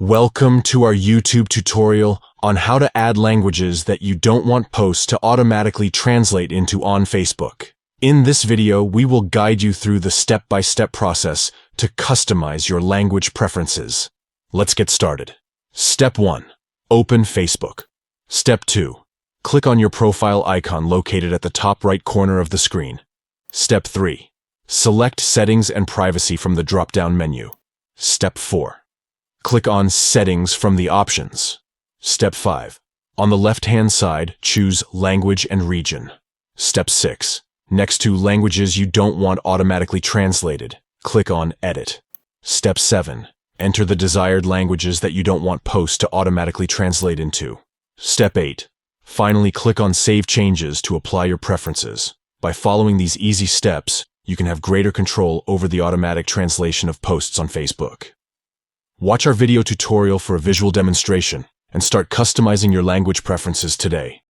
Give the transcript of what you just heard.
Welcome to our YouTube tutorial on how to add languages that you don't want posts to automatically translate into on Facebook. In this video, we will guide you through the step-by-step process to customize your language preferences. Let's get started. Step 1. Open Facebook. Step 2. Click on your profile icon located at the top right corner of the screen. Step 3. Select Settings and Privacy from the drop-down menu. Step 4. Click on Settings from the options. Step 5. On the left-hand side, choose Language and Region. Step 6. Next to languages you don't want automatically translated, click on Edit. Step 7. Enter the desired languages that you don't want posts to automatically translate into. Step 8. Finally, click on Save Changes to apply your preferences. By following these easy steps, you can have greater control over the automatic translation of posts on Facebook. Watch our video tutorial for a visual demonstration and start customizing your language preferences today.